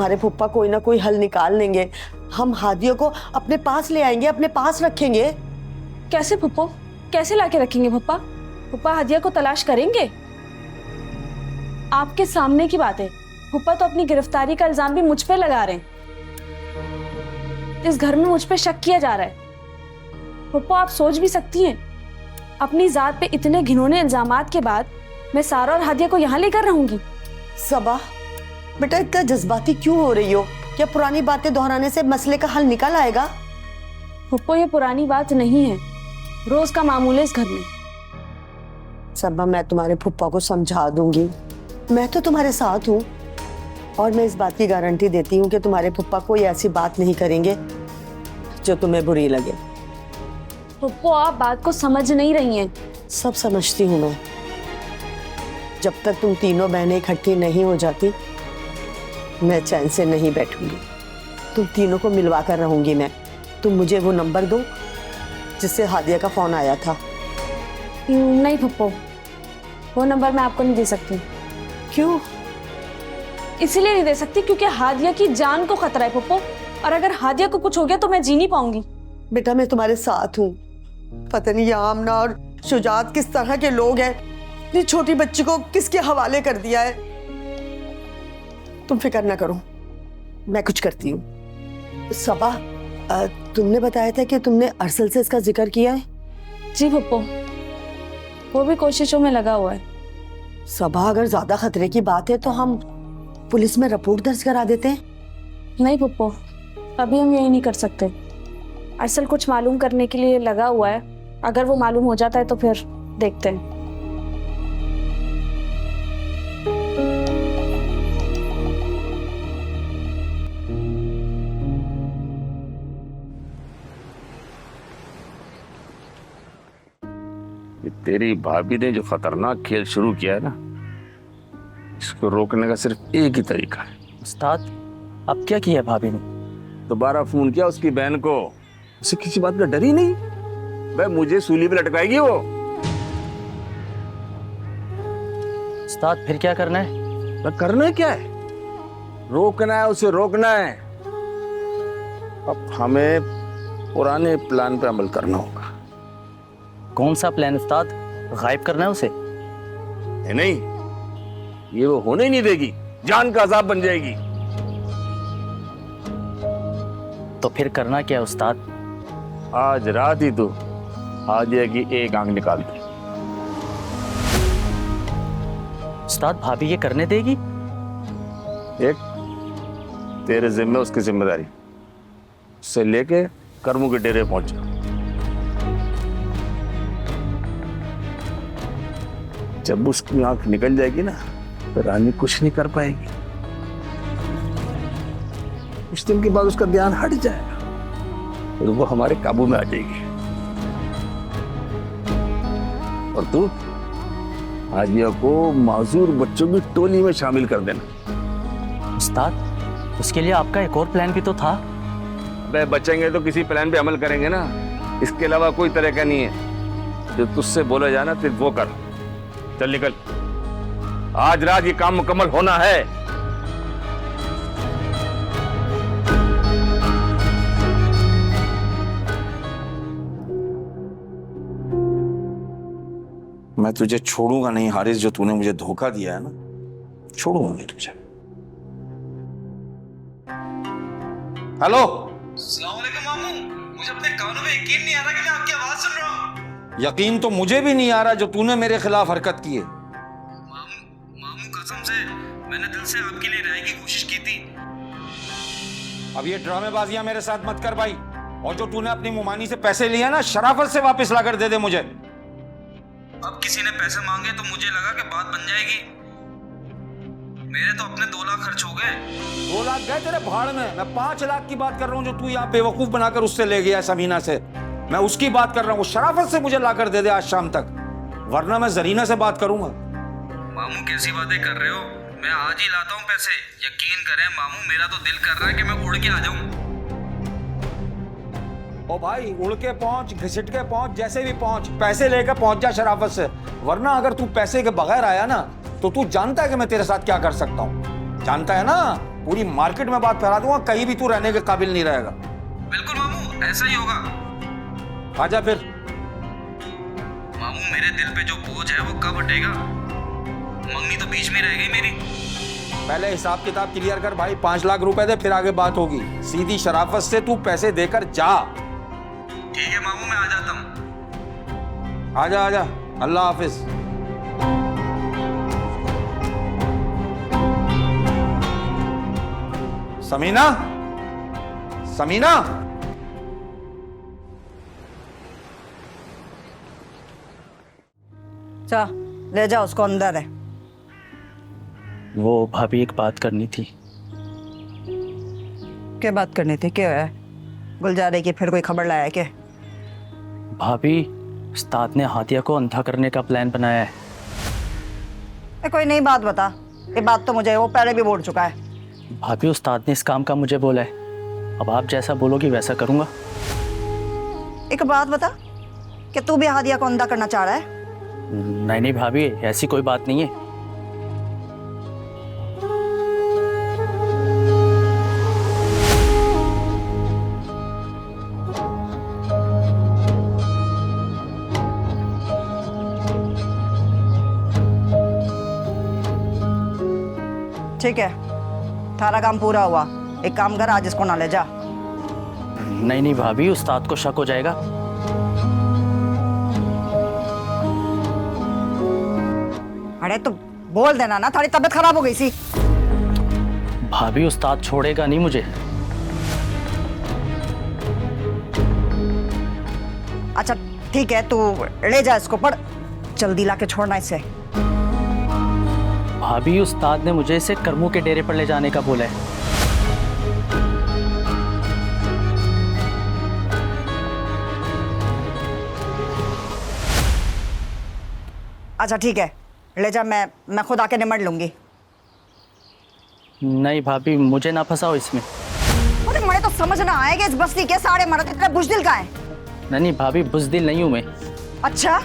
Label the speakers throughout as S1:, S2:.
S1: तुम्हारे फुप्पा कोई ना कोई हल निकाल लेंगे। हम हादिया को अपने पास ले आएंगे, अपने पास रखेंगे।
S2: कैसे फुप्पो, कैसे लाके रखेंगे फुप्पा? फुप्पा हादिया को तलाश करेंगे? आपके सामने की बात है। फुप्पा तो अपनी गिरफ्तारी का इल्जाम भी मुझ पे लगा रहे हैं। इस घर में मुझ पे शक किया जा रहा है। फुप्पा आप सोच भी सकती हैं, अपनी जात पे इतने घिनौने इल्जामात के बाद मैं सारा और हादिया को यहाँ लेकर रहूंगी।
S1: सबा बेटा, इतना जज्बाती क्यों हो रही हो? क्या पुरानी बातें दोहराने से मसले का हल निकल आएगा?
S2: फुप्पो ये पुरानी बात नहीं है, रोज का मामूल है इस घर में।
S1: सबा, मैं तुम्हारे फुप्पा को समझा दूंगी। मैं तो तुम्हारे साथ हूँ और मैं इस बात की गारंटी देती हूँ कि तुम्हारे फुप्पा कोई ऐसी बात नहीं करेंगे जो तुम्हें बुरी लगे।
S2: फुप्पो आप बात को समझ नहीं रही हैं।
S1: सब समझती हूँ मैं। जब तक तुम तीनों बहनें इकट्ठी नहीं हो जाती मैं चैन से नहीं बैठूंगी। तुम तीनों को मिलवा कर रहूंगी मैं। तुम मुझे वो नंबर दो जिससे हादिया का फोन आया था।
S2: नहीं फुप्पो, वो नंबर मैं आपको नहीं दे सकती।
S1: क्यों?
S2: इसीलिए नहीं दे सकती क्योंकि हादिया की जान को खतरा है फुप्पो, और अगर हादिया को कुछ हो गया तो मैं जी नहीं पाऊंगी।
S1: बेटा मैं तुम्हारे साथ हूँ। पता नहीं ये आमना और शुजात किस तरह के लोग हैं, इतनी छोटी बच्ची को किसके हवाले कर दिया है। तुम फिक्र ना करो, मैं कुछ करती हूँ। सबा, तुमने बताया था कि तुमने अरसल से इसका जिक्र किया है?
S2: जी फुप्पो, वो भी कोशिशों में लगा हुआ है।
S1: सबा, अगर ज्यादा खतरे की बात है तो हम पुलिस में रिपोर्ट दर्ज करा देते हैं।
S2: नहीं फुप्पो, अभी हम यही नहीं कर सकते। अरसल कुछ मालूम करने के लिए लगा हुआ है, अगर वो मालूम हो जाता है तो फिर देखते हैं।
S3: तेरी भाभी ने जो खतरनाक खेल शुरू किया है ना, इसको रोकने का सिर्फ एक ही तरीका है।
S4: उस्ताद, अब क्या किया भाभी ने?
S3: दोबारा फोन किया उसकी बहन को। उसे किसी बात का डर ही नहीं। भाई मुझे सूली पे लटकाएगी वो।
S4: उस्ताद, फिर क्या करना है?
S3: तो करना है क्या है? रोकना है, उसे रोकना है। अब हमें पुराने प्लान पे अमल करना होगा।
S4: कौन सा प्लान उस्ताद? गायब करना है उसे?
S3: नहीं, ये वो होने ही नहीं देगी, जान का अजाब बन जाएगी।
S4: तो फिर करना क्या है उस्ताद?
S3: आज रात ही तो हादिया की एक आंख निकाल दे।
S4: उस्ताद, भाभी ये करने देगी?
S3: एक तेरे जिम्मे उसकी जिम्मेदारी, उससे लेके कर्मों के डेरे पहुंचा। जब उसकी आंख निकल जाएगी ना तो रानी कुछ नहीं कर पाएगी। कुछ दिन के बाद उसका ध्यान हट जाएगा और वो हमारे काबू में आ जाएगी। और तू हादिया को माजूर बच्चों की टोली में शामिल कर देना।
S4: उस्ताद, उसके लिए आपका एक और प्लान भी तो था।
S3: अबे बचेंगे तो किसी प्लान पे अमल करेंगे ना, इसके अलावा कोई तरीका नहीं है। जो तुझसे बोला जाना फिर वो कर। चल निकल, आज रात ये काम मुकम्मल होना है।
S5: मैं तुझे छोड़ूंगा नहीं हारिस, जो तूने मुझे धोखा दिया है ना, छोड़ूंगा नहीं तुझे। हेलो,
S6: अस्सलाम वालेकुम मामू। मुझे अपने कानों में यकीन नहीं आ रहा कि मैं आपकी आवाज सुन रहा हूँ।
S5: यकीन तो मुझे भी नहीं आ रहा जो तूने मेरे खिलाफ हरकत की है।
S6: मामू कसम से मैंने दिल से आपके लिए रहने की कोशिश की थी।
S5: अब ये ड्रामेबाजियां मेरे साथ मत कर भाई। और जो तूने अपनी मुमानी से पैसे लिए ना, शराफत से वापस लाकर दे दे मुझे।
S6: अब किसी ने पैसे मांगे तो मुझे लगा कि बात बन जाएगी। मेरे तो अपने 2 लाख खर्च हो गए।
S5: 2 लाख गए तेरे भाड़ में। मैं 5 लाख की बात कर रहा हूँ जो तू यहाँ बेवकूफ बनाकर उससे ले गया समीना से। मैं उसकी बात कर रहा हूँ। शराफत से मुझे लाकर दे दे आज शाम तक, वरना मैं जरीना से बात करूंगा।
S6: मामू कैसी बातें कर रहे हो? मैं आज ही लाता हूँ पैसे। यकीन करें मामू, मेरा तो दिल कर रहा है कि मैं उड़ के आ जाऊं।
S5: ओ भाई, उड़ के पहुंच, घिसट के पहुंच, जैसे भी पहुंच, पैसे लेकर पहुंच जा शराफत से। वरना अगर तू पैसे के बगैर आया ना तो तू जानता है कि मैं तेरे साथ क्या कर सकता हूँ। जानता है ना, पूरी मार्केट में बात फैला दूंगा, कहीं भी तू रहने के काबिल नहीं रहेगा।
S6: बिल्कुल मामू, ऐसा ही होगा।
S5: आजा फिर।
S6: मामू मेरे दिल पे जो बोझ है वो कब हटेगा? मम्मी तो बीच में रह गई मेरी।
S5: पहले हिसाब किताब क्लियर कर भाई, 5 लाख रुपए दे, फिर आगे बात होगी। सीधी शराफत से तू पैसे देकर जा।
S6: ठीक है मामू, मैं आ जाता हूँ।
S5: आजा आजा, अल्लाह हाफिज। समीना, समीना,
S7: जा ले जा उसको, अंदर है।
S4: वो भाभी एक बात करनी थी।
S7: क्या बात करनी थी? क्या है? गुलजारे की फिर कोई खबर लाया क्या?
S4: भाभी, उस्ताद ने हादिया को अंधा करने का प्लान बनाया है।
S7: कोई नई बात बता। ये बात तो मुझे वो पहले भी बोल चुका है।
S4: भाभी, उस्ताद ने इस काम का मुझे बोला है। अब आप जैसा बोलोगी वैसा करूँगा।
S7: एक बात बता, कि तू भी हादिया को अंधा करना चाह रहा है?
S4: नहीं नहीं भाभी, ऐसी कोई बात नहीं है।
S7: ठीक है, थारा काम पूरा हुआ। एक काम कर, आज इसको ना ले जा।
S4: नहीं नहीं भाभी, उस्ताद को शक हो जाएगा।
S7: अरे तो बोल देना ना, थारी तबीयत खराब हो गई सी।
S4: भाभी, उस्ताद छोड़ेगा नहीं मुझे।
S7: अच्छा ठीक है, तू ले जा इसको, पर जल्दी लाके छोड़ना इसे।
S4: भाभी, उस्ताद ने मुझे इसे कर्मों के डेरे पर ले जाने का बोला है।
S7: अच्छा ठीक है, ले जा, मैं खुद आके निमट लूंगी।
S4: नहीं भाभी, मुझे ना फंसाओ इसमें।
S7: अरे मुझे तो समझ ना आएगा, इस बस्ती के सारे मर्द इतने बुजदिल का है।
S4: नहीं भाभी, बुज़दिल नहीं हूँ मैं।
S7: अच्छा,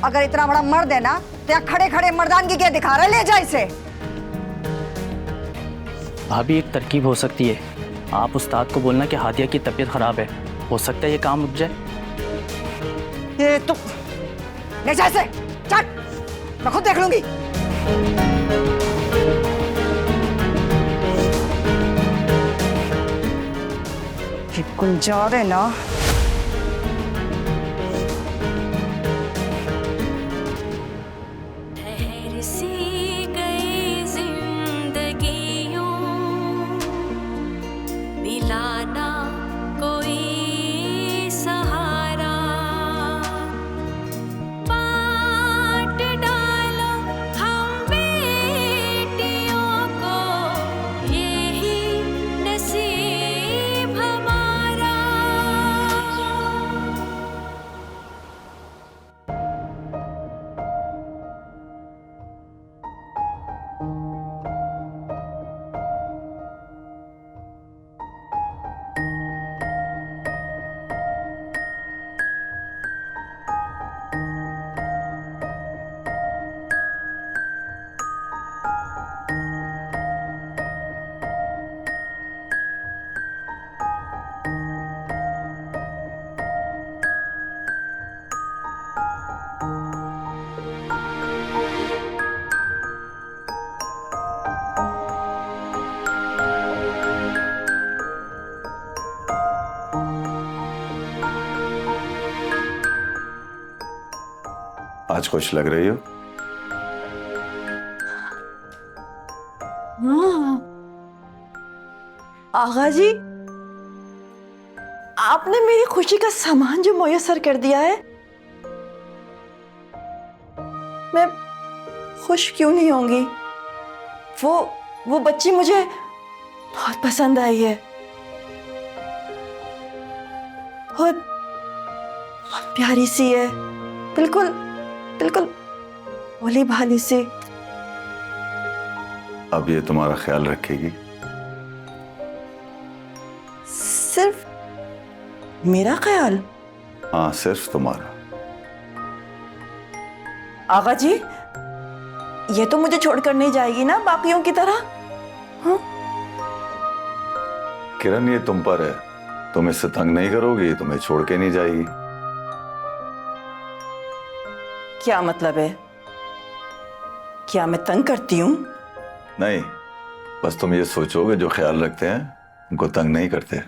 S7: अगर इतना बड़ा मर्द है ना, तो यहाँ खड़े खड़े मर्दानगी क्या दिखा रहा है? ले जा इसे।
S4: भाभी, एक तरकीब हो सकती है। आप उस्ताद को बोलना कि हादिया की तबीयत खराब है, हो सकता है ये काम रुक जाए।
S7: ये तो ले जा इसे, चल, मैं खुद देख लूंगी। गुलजार है ना,
S8: ठहर सी गई जिंदगियों, मिलाना कोई सहारा, बांट डालो हम बेटियों को, यही नसीब हमारा।
S9: आज खुश लग रही हो।
S1: हाँ आगा जी, आपने मेरी खुशी का सामान जो मुयस्सर कर दिया है, मैं खुश क्यों नहीं होंगी? वो बच्ची मुझे बहुत पसंद आई है, बहुत प्यारी सी है, बिल्कुल बिल्कुल भोली भाली सी।
S9: अब ये तुम्हारा ख्याल रखेगी?
S1: सिर्फ मेरा ख्याल?
S9: हाँ, सिर्फ तुम्हारा।
S1: आगा जी, ये तो मुझे छोड़कर नहीं जाएगी ना बाकियों की तरह? हाँ?
S9: किरण ये तुम पर है, तुम इससे तंग नहीं करोगी, तुम्हें छोड़ के नहीं जाएगी।
S7: क्या मतलब है? क्या मैं तंग करती हूँ?
S9: नहीं, बस तुम ये सोचो कि जो ख्याल रखते हैं उनको तंग नहीं करते।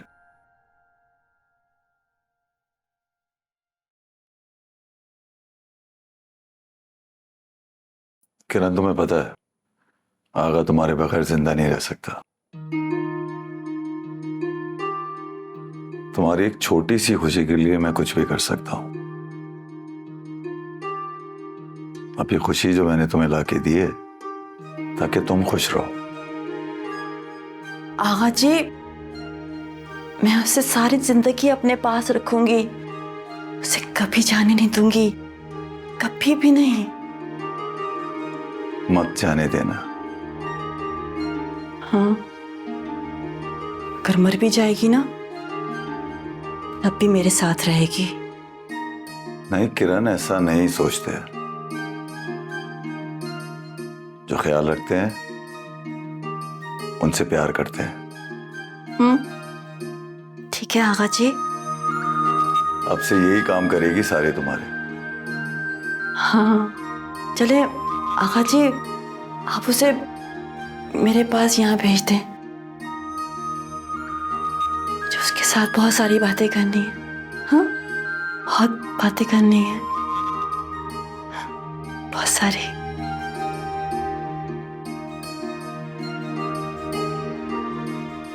S9: किरण तुम्हें पता है आगा तुम्हारे बगैर जिंदा नहीं रह सकता। तुम्हारी एक छोटी सी खुशी के लिए मैं कुछ भी कर सकता हूं। अब ये खुशी जो मैंने तुम्हें लाके दी है ताकि तुम खुश रहो।
S7: आगा जी, मैं उसे सारी जिंदगी अपने पास रखूंगी, उसे कभी जाने नहीं दूंगी, कभी भी नहीं।
S9: मत जाने देना।
S7: हाँ, अगर मर भी जाएगी ना तब भी मेरे साथ रहेगी।
S9: नहीं किरण, ऐसा नहीं सोचते। जो ख्याल रखते हैं उनसे प्यार करते हैं।
S7: ठीक है आगा जी।
S9: अब से यही काम करेगी सारे तुम्हारे।
S7: हाँ चले आगा जी, आप उसे मेरे पास यहाँ भेज दें। जो उसके साथ बहुत सारी बातें करनी है। हाँ, बहुत बातें करनी है, बहुत सारी।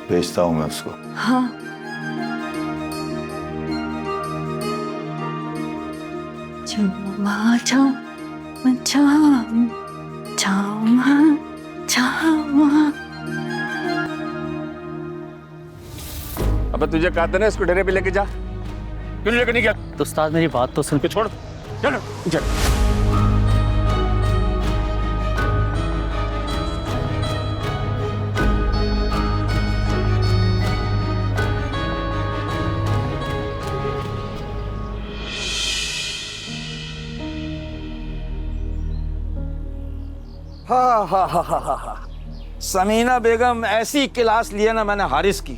S9: भेजता हूं मैं उसको।
S7: हाँ चुम्मा छाम छाम छामा छामा।
S3: अबे तुझे कहा था ना इसको डेरे पे लेके जा, क्यों लेके नहीं गया?
S4: तो उस्ताद मेरी बात तो सुन।
S3: छोड़, चल चल।
S5: हाँ हाँ हाँ हाँ हाँ हाँ। समीना बेगम ऐसी क्लास लिया ना मैंने हारिस की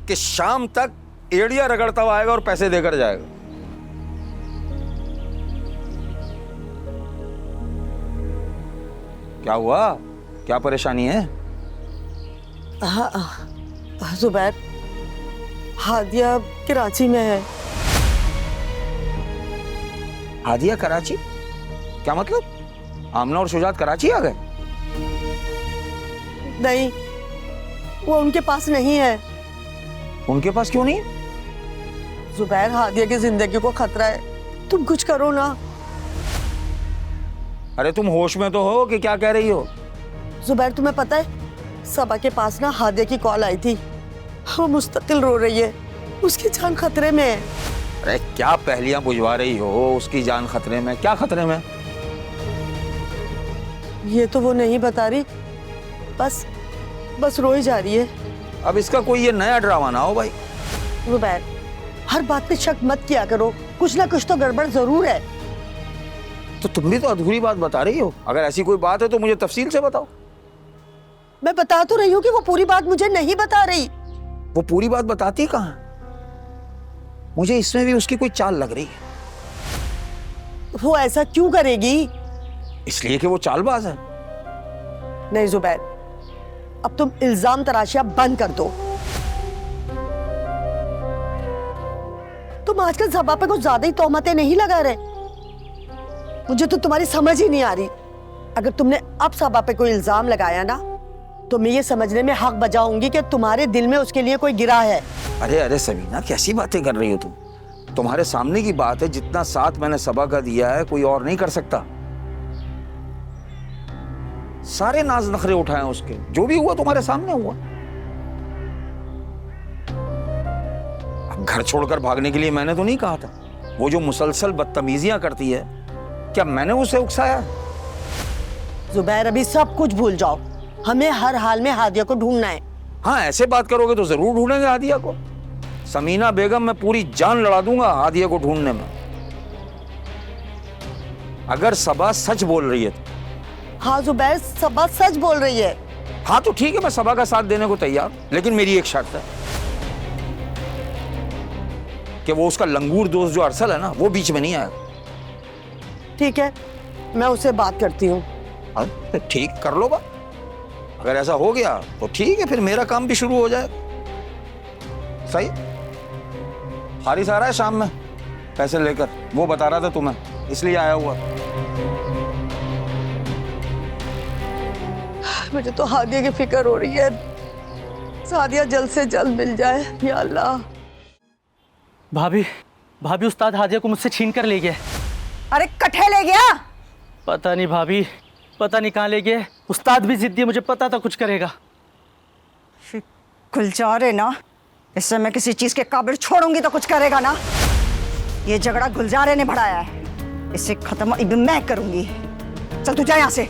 S5: कि शाम तक एड़िया रगड़ता हुआ आएगा और पैसे देकर जाएगा। क्या हुआ, क्या परेशानी है?
S1: हाँ जुबैर, हादिया कराची में है।
S5: हादिया कराची? क्या मतलब? आमना और शुजात कराची आ गए?
S1: नहीं, वो उनके पास नहीं है।
S5: उनके पास क्यों नहीं?
S1: जुबैर, हादिया की जिंदगी को खतरा है, तुम कुछ करो ना।
S5: अरे तुम होश में तो हो कि क्या कह रही हो?
S1: जुबैर, तुम्हें पता है सबा के पास ना हादिया की कॉल आई थी। वो मुस्तकिल रो रही है, उसकी जान खतरे में है।
S5: अरे क्या पहलियां बुझवा रही हो? उसकी जान खतरे में? क्या खतरे में?
S1: ये तो वो नहीं बता रही, बस रोई जा रही है।
S5: अब इसका कोई ये नया ड्रामा ना हो भाई।
S1: जुबैर, हर बात पे शक मत किया करो, कुछ ना कुछ तो गड़बड़ जरूर है।
S5: तो तुम भी तो अधूरी बात बता रही हो। अगर ऐसी कोई बात है तो मुझे तफसील से बताओ।
S1: मैं बता तो रही हूँ कि वो पूरी बात मुझे नहीं बता रही।
S5: वो पूरी बात बताती कहाँ? मुझे इसमें भी उसकी कोई चाल लग रही है।
S1: वो ऐसा क्यों करेगी?
S5: इसलिए कि वो चालबाज है।
S1: नहीं जुबैर, अब तुम इल्जाम तराशियां बंद कर दो। तुम आजकल ज़बा पे कुछ ज्यादा ही तोहमतें नहीं लगा रहे? मुझे तो तुम्हारी समझ ही नहीं आ रही। अगर तुमने अब सबा पे कोई इल्जाम लगाया ना तो मैं ये समझने में हक बजाऊंगी कि तुम्हारे दिल में उसके लिए कोई गिरा है।
S5: अरे अरे समीना, कैसी बातें कर रही हो तुम? तुम्हारे सामने की बात है, जितना साथ मैंने सबा का दिया है कोई और नहीं कर सकता। सारे नाज नखरे उठाए उसके, जो भी हुआ तुम्हारे सामने हुआ। अब घर छोड़कर भागने के लिए मैंने तो नहीं कहा था। वो जो मुसलसल बदतमीजियां करती है, क्या मैंने उसे उकसाया?
S1: जुबैर, अभी सब कुछ भूल जाओ, हमें हर हाल में हादिया को ढूंढना है।
S5: हाँ, ऐसे बात करोगे तो जरूर ढूंढेंगे हादिया को। समीना बेगम, मैं पूरी जान लड़ा दूंगा हादिया को ढूंढने में। अगर सबा सच बोल रही है तो।
S1: हाँ जुबैर, सबा सच बोल रही है।
S5: हाँ तो ठीक है, मैं सबा का साथ देने को तैयार, लेकिन मेरी एक शर्त है। कि वो उसका लंगूर दोस्त जो अरसल है ना, वो बीच में नहीं आएगा।
S1: ठीक है, मैं उससे बात करती हूँ।
S5: अरे ठीक, कर लो बात। अगर ऐसा हो गया तो ठीक है, फिर मेरा काम भी शुरू हो जाए। सही। हारिस आ रहा है शाम में पैसे लेकर, वो बता रहा था तुम्हें, इसलिए आया हुआ।
S1: मुझे तो हादिया की फिक्र हो रही है। हादिया जल्द से जल्द मिल जाए या अल्लाह।
S4: भाभी, भाभी उस्ताद हादिया को मुझसे छीन कर ले गया।
S10: अरे कट्ठे ले गया?
S4: पता नहीं भाभी, पता नहीं कहाँ ले गया। उस्ताद भी जिद्दी है, मुझे पता था कुछ करेगा।
S10: गुलजार है ना, इससे मैं किसी चीज के काबिल छोड़ूंगी तो कुछ करेगा ना। ये झगड़ा गुलजारे ने बढ़ाया है, इसे खत्म अब मैं करूंगी। चल तू जा यहाँ से,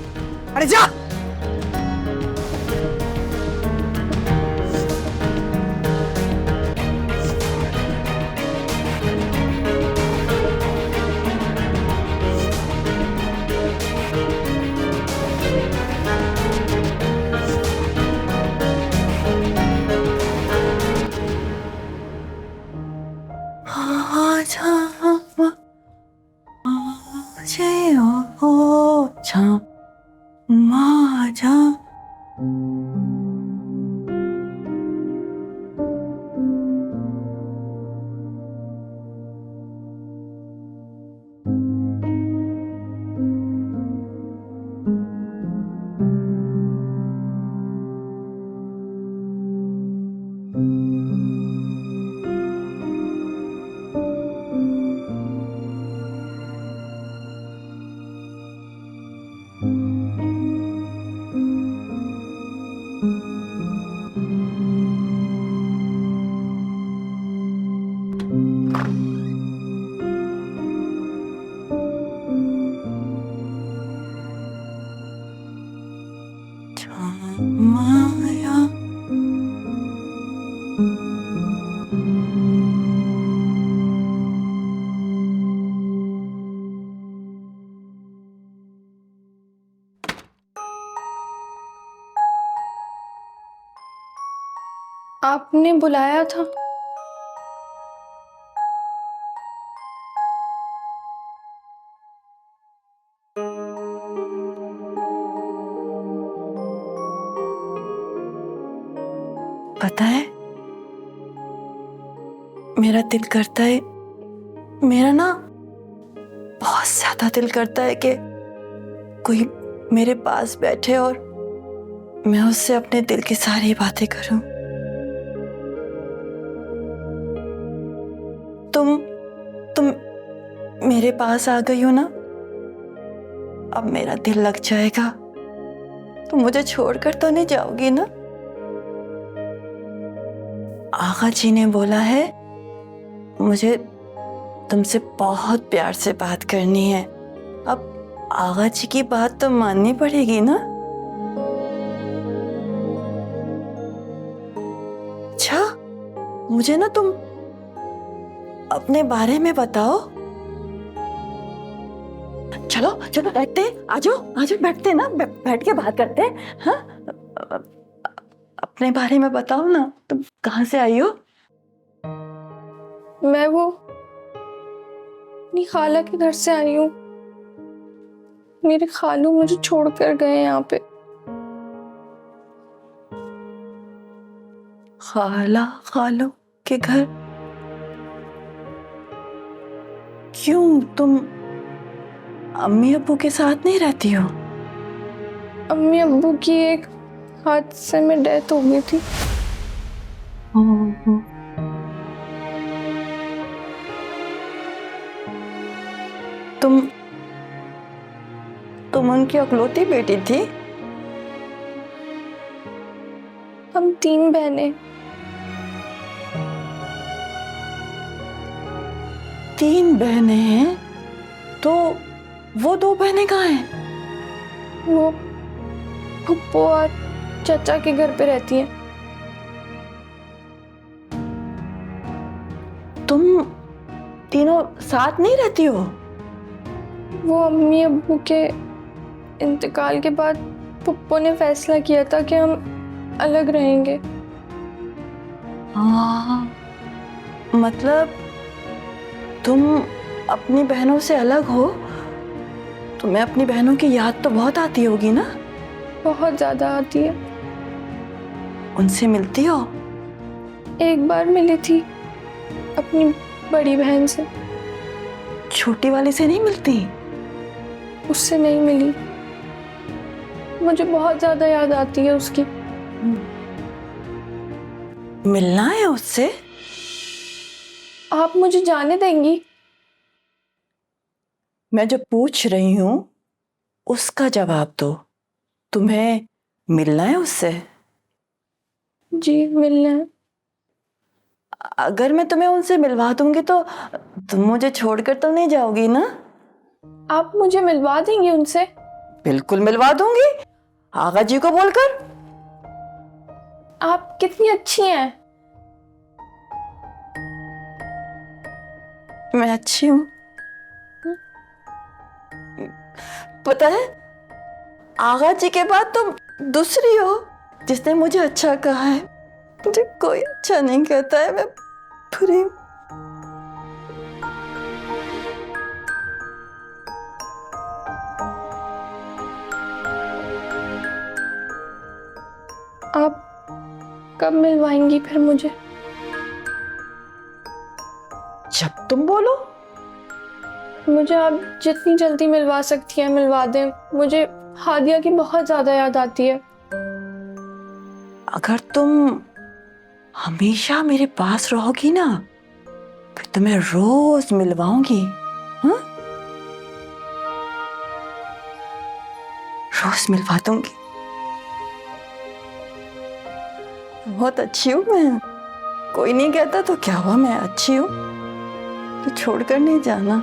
S10: अरे जा।
S2: आपने बुलाया था?
S7: पता है, मेरा दिल करता है, मेरा ना बहुत ज्यादा दिल करता है कि कोई मेरे पास बैठे और मैं उससे अपने दिल की सारी बातें करूं। तुम मेरे पास आ गई हो ना, अब मेरा दिल लग जाएगा। तुम मुझे छोड़कर तो नहीं जाओगी ना? आगा जी ने बोला है मुझे तुमसे बहुत प्यार से बात करनी है। अब आगा जी की बात तो माननी पड़ेगी ना? अच्छा, मुझे ना तुम अपने बारे में बताओ। चलो चलो बैठते, आजो आजो बैठते ना, बैठ के बात करते हैं। हाँ, अपने बारे में बताओ ना, तुम कहाँ से आई हो?
S2: मैं वो अपनी खाला के घर से आई हूँ। मेरे खालू मुझे छोड़कर गए यहाँ पे।
S7: खालो के घर? क्यों, तुम अम्मी अब्बू के साथ नहीं रहती हो?
S2: अम्मी अब्बू की एक हादसे में डेथ हो गई थी। तुम
S7: उनकी अकलौती बेटी थी?
S2: हम 3 बहनें।
S7: 3 बहनें हैं? तो वो 2 बहनें कहाँ हैं?
S2: वो फुप्पो और चाचा के घर पे रहती हैं।
S7: तुम तीनों साथ नहीं रहती हो?
S2: वो अम्मी अब्बू के इंतकाल के बाद फुप्पो ने फैसला किया था कि हम अलग रहेंगे।
S7: हाँ, मतलब तुम अपनी बहनों से अलग हो, तुम्हें अपनी बहनों की याद तो बहुत आती होगी ना?
S2: बहुत ज्यादा आती है।
S7: उनसे मिलती हो?
S2: एक बार मिली थी अपनी बड़ी बहन से।
S7: छोटी वाली से नहीं मिलती?
S2: उससे नहीं मिली। मुझे बहुत ज्यादा याद आती है उसकी।
S7: मिलना है उससे?
S2: आप मुझे जाने देंगी?
S7: मैं जो पूछ रही हूं उसका जवाब दो। तुम्हें मिलना है उससे?
S2: जी मिलना है।
S7: अगर मैं तुम्हें उनसे मिलवा दूंगी तो तुम मुझे छोड़कर तो नहीं जाओगी ना?
S2: आप मुझे मिलवा देंगी उनसे?
S7: बिल्कुल मिलवा दूंगी, आगा जी को बोलकर।
S2: आप कितनी अच्छी हैं।
S7: मैं अच्छी हूं, पता है आगा जी के बाद तुम दूसरी हो जिसने मुझे अच्छा कहा है। मुझे कोई अच्छा नहीं कहता है, मैं बुरी हूं।
S2: आप कब मिलवाएंगी फिर मुझे?
S7: जब तुम बोलो।
S2: मुझे आप जितनी जल्दी मिलवा सकती हैं मिलवा दें। मुझे हादिया की बहुत ज्यादा याद आती है।
S7: अगर तुम हमेशा मेरे पास रहोगी ना, फिर तुम्हें रोज मिलवाऊंगी। हाँ? रोज मिलवा दूंगी। बहुत अच्छी हूं मैं, कोई नहीं कहता तो क्या हुआ, मैं अच्छी हूं तो छोड़कर नहीं जाना।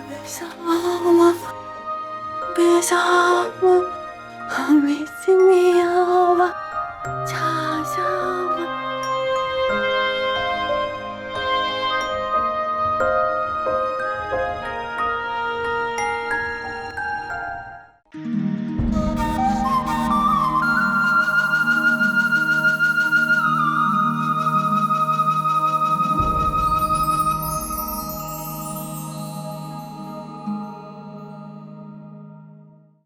S7: बेसामा, बेसामा, हमें